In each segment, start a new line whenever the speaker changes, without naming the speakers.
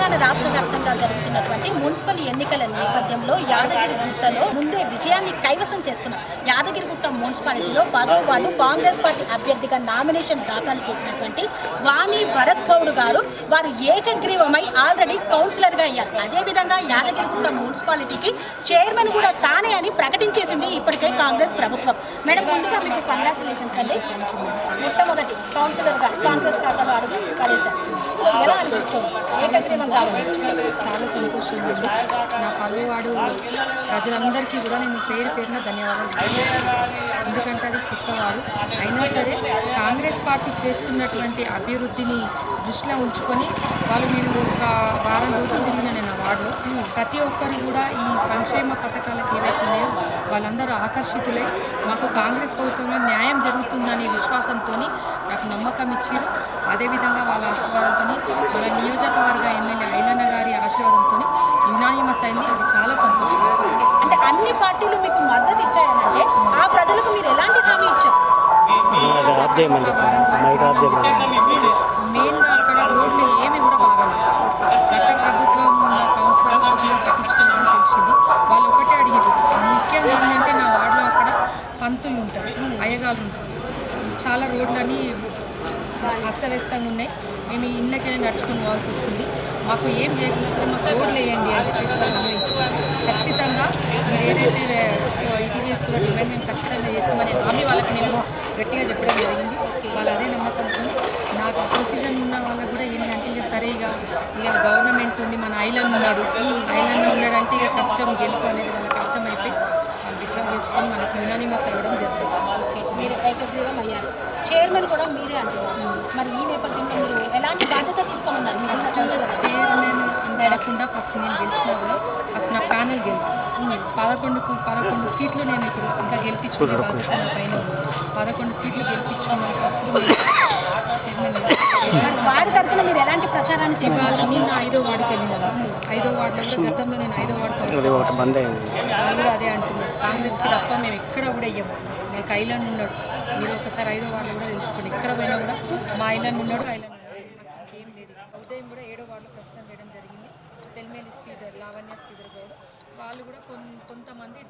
తెలంగాణ రాష్ట్ర వ్యాప్తంగా జరుగుతున్నటువంటి మున్సిపల్ ఎన్నికల నేపథ్యంలో యాదగిరిగుట్టలో ముందే విజయాన్ని కైవసం చేసుకున్న యాదగిరిగుట్ట మున్సిపాలిటీలో 10వ వార్డు కాంగ్రెస్ పార్టీ అభ్యర్థిగా నామినేషన్ దాఖలు చేసినటువంటి వాణి భరత్ గౌడ్ గారు వారు ఏకగ్రీవమై ఆల్రెడీ కౌన్సిలర్గా అయ్యారు. అదేవిధంగా యాదగిరిగుట్ట మున్సిపాలిటీకి చైర్మన్ కూడా తానే అని ప్రకటించేసింది ఇప్పటికే కాంగ్రెస్ ప్రభుత్వం. మేడం, ముందుగా మీకు కంగ్రాచులేషన్స్ అండి. మొట్టమొదటి కౌన్సిలర్గా కాంగ్రెస్ ఖాతాలో అడుగు పడేశారు. సో ఎలా అనిపిస్తుంది ఏకగ్రీవం కావాలి?
చాలా సంతోషంగా ఉంది. నా పలువాడు ప్రజలందరికీ కూడా నేను పేరు పేరున ధన్యవాదాలు చెప్తున్నాను. ఎందుకంటే అది కొత్తవారు అయినా సరే కాంగ్రెస్ పార్టీ చేస్తున్నటువంటి అభివృద్ధిని దృష్టిలో ఉంచుకొని వాళ్ళు నేను ఒక వారం రోజులు తిరిగిన నేను ఆ వార్డులో ప్రతి ఒక్కరు కూడా ఈ సంక్షేమ పథకాలకు ఏవైతున్నాయో వాళ్ళందరూ ఆకర్షితులై మాకు కాంగ్రెస్ ప్రభుత్వంలో న్యాయం జరుగుతుందనే విశ్వాసంతో నాకు నమ్మకం ఇచ్చారు. అదేవిధంగా వాళ్ళ ఆశీర్వాదంతో వాళ్ళ నియోజకవర్గ ఎమ్మెల్యే ఐలన్న గారి ఆశీర్వాదంతో యునానిమస్ అయింది. అది చాలా సంతోషం.
అంటే అన్ని పార్టీలు మీకు మద్దతు ఇచ్చాయనంటే ఆ ప్రజలకు మీరు ఎలాంటి హామీ ఇచ్చారు?
ఒక వారం రోజులు మెయిన్గా అక్కడ రోడ్లు ఏమి కూడా బాగాలేదు. గత ప్రభుత్వం ఉన్న కౌన్సిలర్ కొద్దిగా పట్టించుకోలేదని తెలిసింది. వాళ్ళు ఒకటే అడిగారు. ముఖ్యంగా ఏంటంటే నా వార్డులో అక్కడ పంతులు ఉంటారు, అయ్యగాళ్ళు ఉంటారు. చాలా రోడ్లని అస్తవ్యస్తంగా ఉన్నాయి. మేము ఈ ఇళ్ళకే నడుచుకుని పోవాల్సి వస్తుంది. మాకు ఏం లేకుండా సరే మాకు రోడ్లు వేయండి అని చెప్పేసి వాళ్ళు గమనించి ఖచ్చితంగా మీరు ఏదైతే ఇది చేస్తున్నారో డిమాండ్ మేము ఖచ్చితంగా చేస్తామని హామీ వాళ్ళకి మేము గట్టిగా చెప్పడం జరిగింది. వాళ్ళు అదే నమ్మకంతో నాకు ప్రొసీజన్ ఉన్న వాళ్ళకు కూడా ఏంటంటే ఇక సరే ఇక గవర్నమెంట్ ఉంది, మన ఐలన్ ఉన్నాడు, ఐలన్ ఉన్నాడంటే ఇక కష్టం గెలుపు అనేది వాళ్ళకి అర్థమైపోయి వాళ్ళు విత్డ్రా చేసుకొని మనకు యునానిమస్ అవ్వడం జరిగింది.
ఓకే, మీరు ఏకగ్రీవం అయ్యారు. చైర్మన్ కూడా మీరే అంటున్నారు. మరి ఈ నేపథ్యంలో మీరు ఎలాంటి బాధ్యత తీసుకోమన్నారు?
ఫస్ట్ చైర్మన్ అనకుండా ఫస్ట్ నేను గెలిచినా కూడా ఫస్ట్ నా ప్యానెల్ గెలిపి 11 సీట్లు నేను ఇప్పుడు ఇంకా గెలిపించుకునే బాధ్యత నా పైన ఉంది. 11 సీట్లు గెలిపించుకున్నాక అప్పుడు
మరి వారి తరఫున మీరు ఎలాంటి ప్రచారాన్ని చేసేవాళ్ళు?
నిన్న 5వ వార్డుకి వెళ్ళినాను. 5వ వార్డులో కూడా గతంలో నేను 5వ వార్డు వాళ్ళు కూడా అదే అంటున్నారు. కాంగ్రెస్కి తప్ప మేము ఎక్కడ కూడా ఇయ్యము. మాకు ఐలాండ్ ఉన్నాడు. మీరు ఒకసారి 5వ వార్డులో కూడా తెలుసుకోండి. ఎక్కడ పోయినా కూడా మా ఐలాండ్ ఉన్నాడు, ఐలాండ్ ఉన్నాడు. మాకు ఇంకేం లేదు. ఉదయం కూడా 7వ వార్డులో ప్రచారం చేయడం జరిగింది. పెల్మేలి శ్రీధర్, లావణ్య శ్రీధర్ గౌడ్ వాళ్ళు కూడా కొంతమంది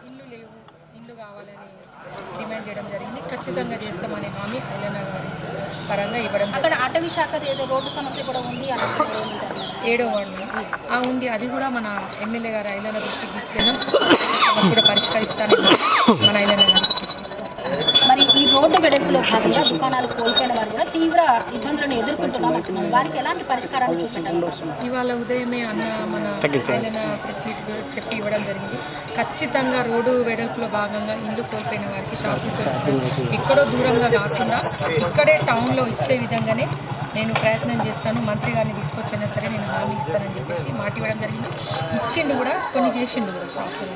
ఇల్లు లేవు, ఇల్లు కావాలని డిమాండ్ చేయడం జరిగింది. ఖచ్చితంగా చేస్తామనే హామీ ఐలన్న గారి పరంగా ఇవ్వడం.
అక్కడ అటవీ శాఖ ఏదో రోడ్డు సమస్య కూడా ఉంది
7వ వార్డులో ఉంది. అది కూడా మన ఎమ్మెల్యే గారు ఐలన్న దృష్టికి తీసుకెళ్ళాం. సమస్య కూడా పరిష్కరిస్తానని మన ఐలన్న గారికి చేసి.
మరి ఈ రోడ్డు వెడల్పులో భాగంగా దుకాణాలు కోల్పోయిన వారు కూడా తీవ్ర ఇబ్బందులను ఎదుర్కొంటున్నామంటున్నారు. వారికి ఎలాంటి పరిష్కారాలు చూపెట్టాలి?
ఇవాళ ఉదయమే అన్న మన ఐలన్న ప్రెస్ మీట్ చెప్పి ఇవ్వడం జరిగింది. ఖచ్చితంగా రోడ్డు వెడల్పులో భాగంగా ఇల్లు కోల్పోయిన వారికి షాపులు కోల్పోయిన ఎక్కడో దూరంగా కాకుండా ఇక్కడే టౌన్లో ఇచ్చే విధంగానే నేను ప్రయత్నం చేస్తాను. మంత్రి గారిని తీసుకొచ్చైనా సరే నేను హామీ ఇస్తానని చెప్పేసి మాట ఇవ్వడం జరిగింది. ఇచ్చిండు కూడా, కొన్ని చేసిండు కూడా షాపులు.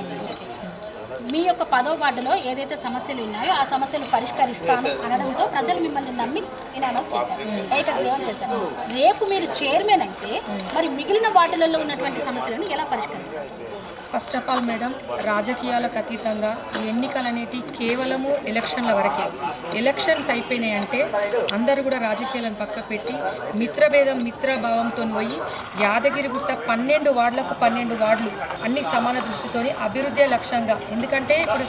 మీ యొక్క 10వ వార్డులో ఏదైతే సమస్యలు ఉన్నాయో ఆ సమస్యలు పరిష్కరిస్తాను అనడంతో ప్రజలు మిమ్మల్ని నమ్మి ఇనామస్ చేశారు, ఏకగ్రీవం చేశారు. రేపు మీరు చైర్మన్ అయితే మరి మిగిలిన వార్డులలో ఉన్నటువంటి సమస్యలను ఎలా పరిష్కరిస్తారు?
ఫస్ట్ ఆఫ్ ఆల్ మేడం, రాజకీయాలకు అతీతంగా ఈ ఎన్నికలు అనేటివి కేవలము ఎలక్షన్ల వరకే. ఎలక్షన్స్ అయిపోయినాయంటే అందరూ కూడా రాజకీయాలను పక్క పెట్టి మిత్రభావంతో పోయి యాదగిరిగుట్ట 12 వార్డులకు 12 వార్డులు అన్ని సమాన దృష్టితోని అభివృద్ధి లక్ష్యంగా. ఎందుకంటే ఇప్పుడు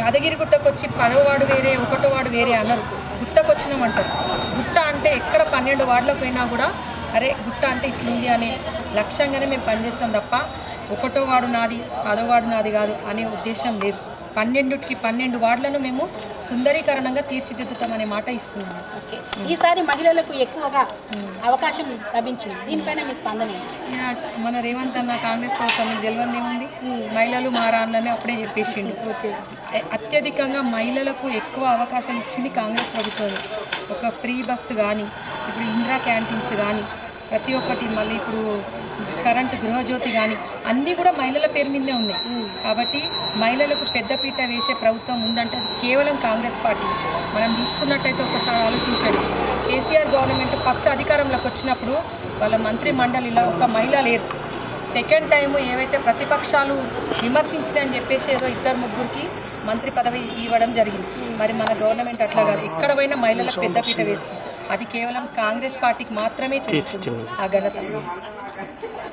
యాదగిరిగుట్టకు వచ్చి 10వ వార్డు వేరే, 1వ వార్డు వేరే అన్నారు. గుట్టకు వచ్చినామంటారు. గుట్ట అంటే ఎక్కడ 12 వార్డులకు పోయినా కూడా అరే గుట్ట అంటే ఇట్లుంది అనే లక్ష్యంగానే మేము పనిచేస్తాం తప్ప 1వ వార్డు నాది, 10వ వార్డు నాది కాదు అనే ఉద్దేశం లేదు. 12కి 12 వార్డులను మేము సుందరీకరణంగా తీర్చిదిద్దుతామనే మాట ఇస్తున్నాము.
ఓకే, ఈసారి మహిళలకు ఎక్కువగా అవకాశం లభించింది. దీనిపైన మీ స్పందన?
మన రేవంత్ అన్న కాంగ్రెస్ ప్రభుత్వం మీకు తెలియదు ఏముంది, మహిళలు మారా అన్ననే అప్పుడే చెప్పేసిండు. అత్యధికంగా మహిళలకు ఎక్కువ అవకాశాలు ఇచ్చింది కాంగ్రెస్ ప్రభుత్వం. ఒక ఫ్రీ బస్సు కానీ, ఇప్పుడు ఇందిరా క్యాంటీన్స్ కానీ, ప్రతి ఒక్కటి మళ్ళీ ఇప్పుడు కరెంటు గృహజ్యోతి కానీ అన్నీ కూడా మహిళల పేరు మీదే ఉన్నాయి. కాబట్టి మహిళలకు పెద్దపీట వేసే ప్రభుత్వం ఉందంటే అది కేవలం కాంగ్రెస్ పార్టీ. మనం తీసుకున్నట్టయితే ఒకసారి ఆలోచించండి. కేసీఆర్ గవర్నమెంట్ ఫస్ట్ అధికారంలోకి వచ్చినప్పుడు వాళ్ళ మంత్రి మండలిలో ఒక మహిళ లేరు. సెకండ్ టైము ఏవైతే ప్రతిపక్షాలు విమర్శించినాయని చెప్పేసి ఏదో 2-3కి మంత్రి పదవి ఇవ్వడం జరిగింది. మరి మన గవర్నమెంట్ అట్లా కాదు, ఎక్కడ పోయినా మహిళలకు పెద్దపీట వేస్తుంది. అది కేవలం కాంగ్రెస్ పార్టీకి మాత్రమే చెల్లుతుంది ఆ ఘనత.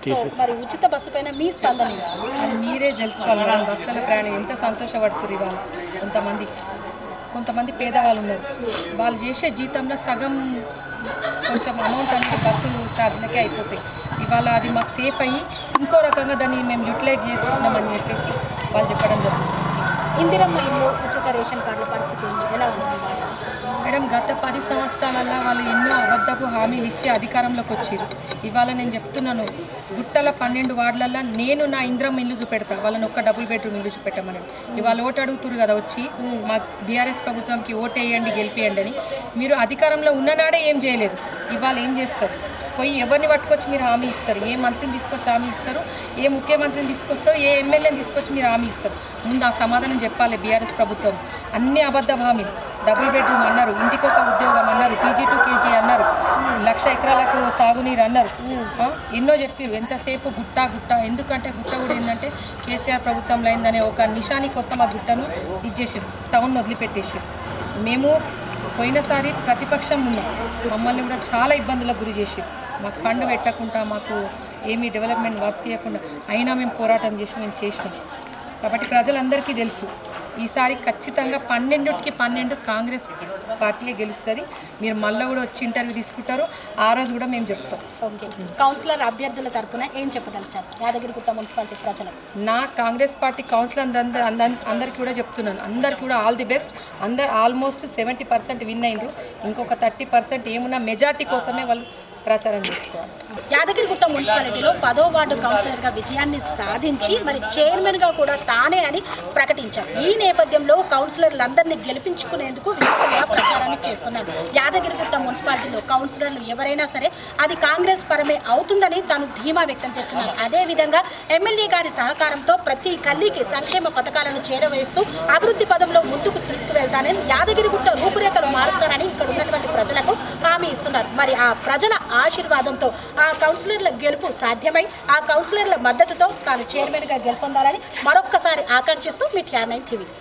సో మరి ఉచిత బస్సు పైన మీ స్పందన ఏంటి?
అది మీరే తెలుసుకోవాలి మేడం. బస్సులలో ప్రయాణం ఎంత సంతోషపడుతున్నారు ఇవాళ. కొంతమంది పేదవాళ్ళు ఉన్నారు. వాళ్ళు చేసే జీతంలో సగం కొంచెం అమౌంట్ అనేది బస్సు ఛార్జీలకే అయిపోతాయి. ఇవాళ అది మాకు సేఫ్ అయ్యి ఇంకో రకంగా దాన్ని మేము యూటిలైజ్ చేసుకుంటున్నామని చెప్పేసి వాళ్ళు చెప్పడం జరుగుతుంది.
ఇందిరమ్మ ఇల్లు ఉచిత రేషన్ కార్డుల పరిస్థితి ఏంటి? ఎలా ఉంది
మేడం, గత 10 సంవత్సరాలలో వాళ్ళు ఎన్నో అబద్ధపు హామీలు ఇచ్చి అధికారంలోకి వచ్చారు. ఇవాళ నేను చెప్తున్నాను, గుట్టల 12 వార్డులలో నేను నా ఇంద్రం ఇల్లు చూపెడతా, వాళ్ళని ఒక్క డబుల్ బెడ్రూమ్ ఇల్లు చూపెట్టమని. ఇవాళ ఓటు అడుగుతురు కదా వచ్చి, మా బీఆర్ఎస్ ప్రభుత్వంకి ఓటు వేయండి గెలిపియండి అని. మీరు అధికారంలో ఉన్ననాడే ఏం చేయలేదు, ఇవాళ ఏం చేస్తారు? పోయి ఎవరిని పట్టుకొచ్చి మీరు హామీ ఇస్తారు? ఏ మంత్రిని తీసుకొచ్చి హామీ ఇస్తారు? ఏ ముఖ్యమంత్రిని తీసుకొస్తారు? ఏ ఎమ్మెల్యేని తీసుకొచ్చి మీరు హామీ ఇస్తారు? ముందు ఆ సమాధానం చెప్పాలి బీఆర్ఎస్ ప్రభుత్వం. అన్ని అబద్ధ హామీలు. డబుల్ బెడ్రూమ్ అన్నారు, ఇంటికొక ఉద్యోగం అన్నారు, PG to KG అన్నారు, 1,00,000 ఎకరాలకు సాగునీరు అన్నారు. ఎన్నో చెప్పారు. ఎంతసేపు గుట్ట ఎందుకంటే గుట్ట కూడా ఏంటంటే కేసీఆర్ ప్రభుత్వంలో అయిందనే ఒక నిశాని కోసం ఆ గుట్టను ఇచ్చేసారు, టౌన్ వదిలిపెట్టేసారు. మేము పోయినసారి ప్రతిపక్షం ఉన్నాం, మమ్మల్ని కూడా చాలా ఇబ్బందులకు గురి చేసారు. మాకు ఫండ్ పెట్టకుండా, మాకు ఏమీ డెవలప్మెంట్ వర్క్స్ చేయకుండా, అయినా మేము పోరాటం మేము చేసినాం. కాబట్టి ప్రజలందరికీ తెలుసు, ఈసారి ఖచ్చితంగా 12కి 12 కాంగ్రెస్ పార్టీయే గెలుస్తుంది. మీరు మళ్ళీ కూడా వచ్చి ఇంటర్వ్యూ తీసుకుంటారు, ఆ రోజు కూడా మేము చెప్తాం.
ఓకే, కౌన్సిలర్ అభ్యర్థుల తరఫున ఏం చెప్పదలిచారు యాదగిరిగుట్ట మున్సిపాలిటీ ప్రజలకు?
నా కాంగ్రెస్ పార్టీ కౌన్సిలర్ అందరికీ కూడా చెప్తున్నాను, అందరికీ కూడా all the best. Almost 70% win అయినరు. ఇంకొక 30% ఏమున్నా మెజార్టీ కోసమే వాళ్ళు ప్రచారం చేసుకోవాలి.
యాదగిరిగుట్ట మున్సిపాలిటీలో 10వ వార్డు కౌన్సిలర్గా విజయాన్ని సాధించి మరి చైర్మన్గా కూడా తానే అని ప్రకటించారు. ఈ నేపథ్యంలో కౌన్సిలర్లందరినీ గెలిపించుకునేందుకు విస్తృతంగా ప్రచారాన్ని చేస్తున్నారు. యాదగిరిగుట్ట మున్సిపాలిటీలో కౌన్సిలర్లు ఎవరైనా సరే అది కాంగ్రెస్ పరమే అవుతుందని తాను ధీమా వ్యక్తం చేస్తున్నారు. అదేవిధంగా ఎమ్మెల్యే గారి సహకారంతో ప్రతి గల్లీకి సంక్షేమ పథకాలను చేరవేస్తూ అభివృద్ధి పదంలో ముందుకు తీసుకువెళ్తానని, యాదగిరిగుట్ట రూపురేఖలు మారుస్తానని ఇక్కడ ఉన్నటువంటి ప్రజలకు హామీ ఇస్తున్నారు. మరి ఆ ప్రజల ఆశీర్వాదంతో ఆ కౌన్సిలర్ల గెలుపు సాధ్యమై ఆ కౌన్సిలర్ల మద్దతుతో తాను చైర్మన్గా గెలుపొందాలని మరొక్కసారి ఆకాంక్షిస్తూ మీ TR9 TV.